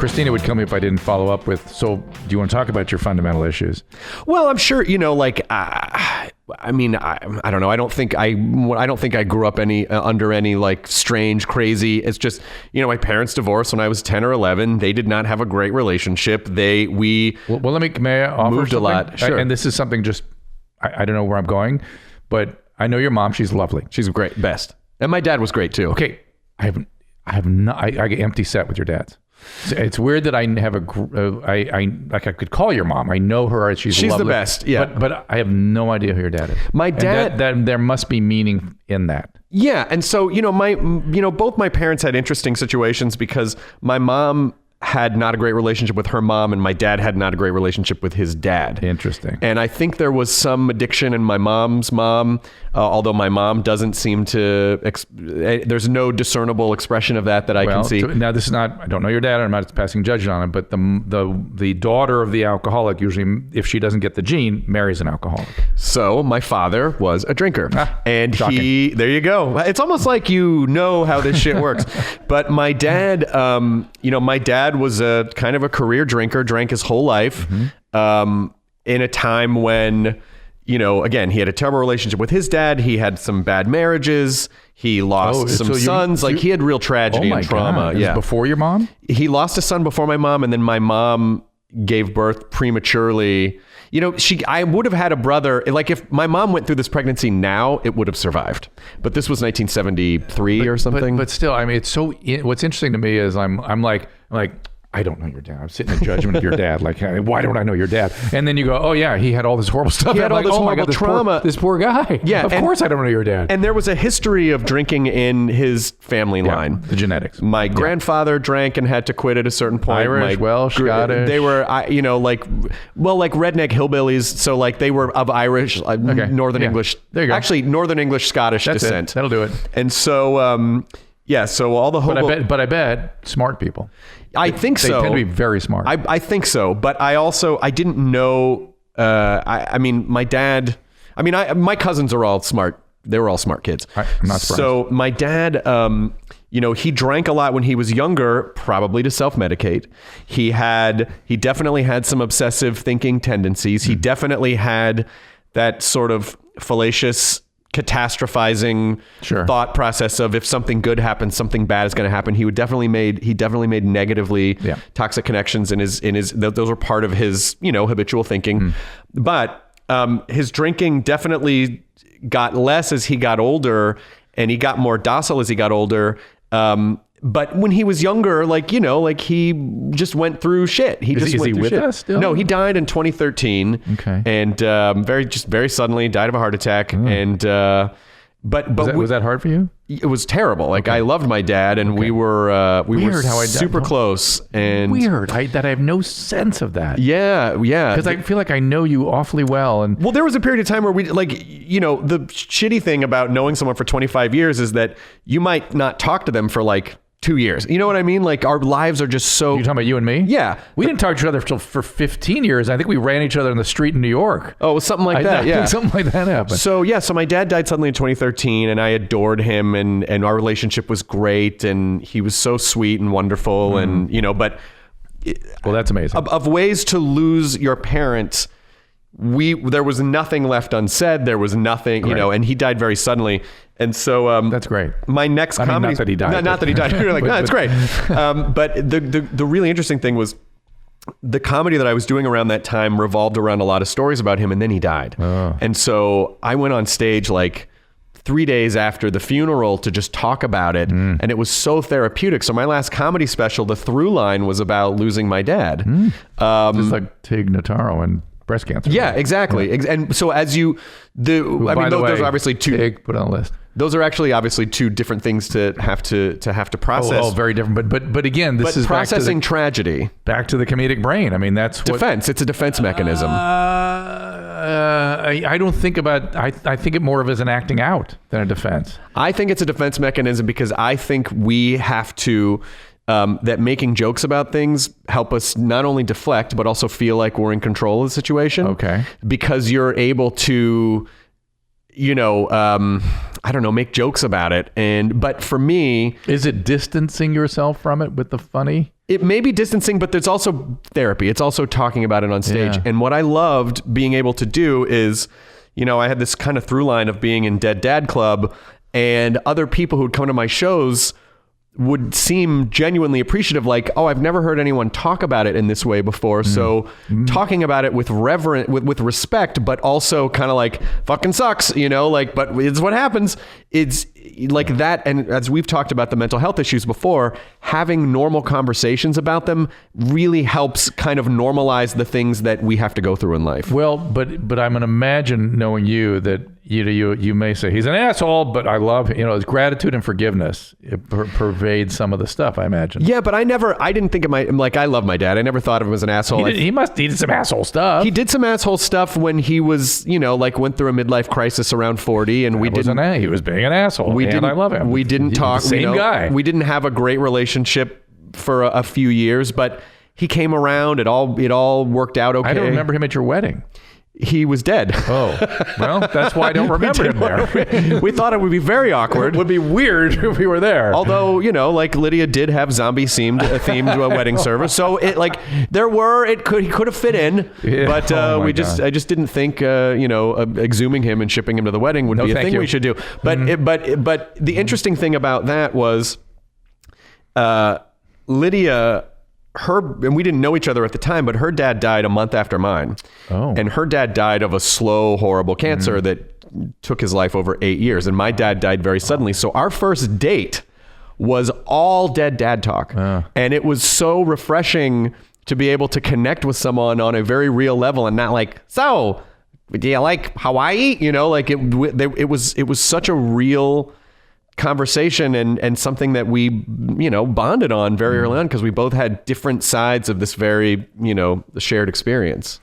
Christina would kill me if I didn't follow up with, so do you want to talk about your fundamental issues? Well, I'm sure, like, I don't know. I don't think I grew up under any like strange, crazy. It's just, my parents divorced when I was 10 or 11. They did not have a great relationship. May I offer moved something? A lot. Sure. And this is something just, I don't know where I'm going, but I know your mom. She's lovely. She's great. Best. And my dad was great too. Okay. I get empty set with your dad's. It's weird that I have I could call your mom. I know her. She's lovely. The best. Yeah. But I have no idea who your dad is. My dad. That there must be meaning in that. Yeah. And so, both my parents had interesting situations because my mom had not a great relationship with her mom and my dad had not a great relationship with his dad. Interesting. And I think there was some addiction in my mom's mom, although my mom doesn't seem to, there's no discernible expression of that I can see. Now this is not, I don't know your dad, I'm not passing judgment on it, but the daughter of the alcoholic usually, if she doesn't get the gene, marries an alcoholic. So my father was a drinker and shocking. there you go. It's almost like how this shit works. But my dad, my dad was a kind of a career drinker, drank his whole life, in a time when, again, he had a terrible relationship with his dad. He had some bad marriages. He lost some sons. He had real tragedy and trauma. God. Yeah. Before your mom? He lost a son before my mom. And then my mom gave birth prematurely. I would have had a brother. Like if my mom went through this pregnancy now, it would have survived. But this was 1973 or something. But still, it's so. What's interesting to me is I'm like I don't know your dad. I'm sitting in judgment of your dad. Like, why don't I know your dad? And then you go, oh yeah, he had all this horrible stuff. He had all this horrible trauma. This poor guy. Yeah, of course I don't know your dad. And there was a history of drinking in his family line. The genetics. My grandfather drank and had to quit at a certain point. Irish, Welsh, Scottish. They were, like redneck hillbillies. So like they were of Irish, Northern English. There you go. Actually, Northern English, Scottish descent. That'll do it. And so, so all the hobo... But I bet smart people. I think so. They tend to be very smart. I think so. But I didn't know, my dad, my cousins are all smart. They were all smart kids. I'm not surprised. So my dad, he drank a lot when he was younger, probably to self-medicate. He definitely had some obsessive thinking tendencies. He definitely had that sort of fallacious catastrophizing thought process of if something good happens, something bad is going to happen. He definitely made negatively toxic connections in his those were part of his, habitual thinking. But his drinking definitely got less as he got older and he got more docile as he got older. But when he was younger, he just went through shit. Is he with us still? No, he died in 2013. Okay. And very suddenly died of a heart attack. And but was that hard for you? It was terrible. I loved my dad, and we were super close. And weird that I have no sense of that. Yeah. Because I feel like I know you awfully well. And there was a period of time where we the shitty thing about knowing someone for 25 years is that you might not talk to them for 2 years. You know what I mean? Our lives are just so... You're talking about you and me? Yeah. We didn't talk to each other for 15 years. I think we ran each other in the street in New York. Oh, something like that. I think something like that happened. So my dad died suddenly in 2013 and I adored him and our relationship was great and he was so sweet and wonderful and, but... Well, that's amazing. Of ways to lose your parents... there was nothing left unsaid. There was nothing, and he died very suddenly. And so that's great. My next comedy, not that he died. Not that he died. You're like, no, it's great. But the really interesting thing was the comedy that I was doing around that time revolved around a lot of stories about him, and then he died. Oh. And so I went on stage 3 days after the funeral to just talk about it. And it was so therapeutic. So my last comedy special, the through line was about losing my dad. Just like Tig Notaro and breast cancer. Yeah, exactly. Yeah. And so as those are obviously two. Tig, put on the list. Those are actually obviously two different things to have to process. Oh, very different. But again, this is processing tragedy. Back to the comedic brain. I mean, that's defense. It's a defense mechanism. I don't think about. I think it more of as an acting out than a defense. I think it's a defense mechanism because I think we have to. That making jokes about things help us not only deflect, but also feel like we're in control of the situation. Okay. Because you're able to, I don't know, make jokes about it. But for me, is it distancing yourself from it with the funny? It may be distancing, but there's also therapy. It's also talking about it on stage. Yeah. And what I loved being able to do is, I had this kind of through line of being in DrDAD Club, and other people who'd come to my shows would seem genuinely appreciative, like, oh, I've never heard anyone talk about it in this way before. So talking about it with with respect, but also kind of like, fucking sucks, but it's what happens. It's like that. And as we've talked about the mental health issues before, having normal conversations about them really helps kind of normalize the things that we have to go through in life. Well, but I'm going to imagine, knowing you, that you may say he's an asshole, but I love, his gratitude and forgiveness. It pervades some of the stuff, I imagine. Yeah, but I didn't think of I love my dad. I never thought of him as an asshole. He did some asshole stuff. He did some asshole stuff when he was, went through a midlife crisis around 40, and he was being an asshole. And I love him. We didn't talk. Same guy. We didn't have a great relationship for a few years, but he came around. It all worked out okay. I don't remember him at your wedding. He was dead. Oh, well, that's why I don't remember him there. We thought it would be very awkward. It would be weird if we were there. Although, Lydia did have zombie-themed wedding service. So he could have fit in, but I just didn't think, exhuming him and shipping him to the wedding would be a thing we should do. But but the interesting thing about that was Lydia, and we didn't know each other at the time, but her dad died a month after mine. Oh. And her dad died of a slow, horrible cancer that took his life over 8 years. And my dad died very suddenly. So our first date was all DrDAD talk. And it was so refreshing to be able to connect with someone on a very real level and not like, so do you like Hawaii? It was such a real conversation and something that we bonded on very early on, because we both had different sides of this very the shared experience.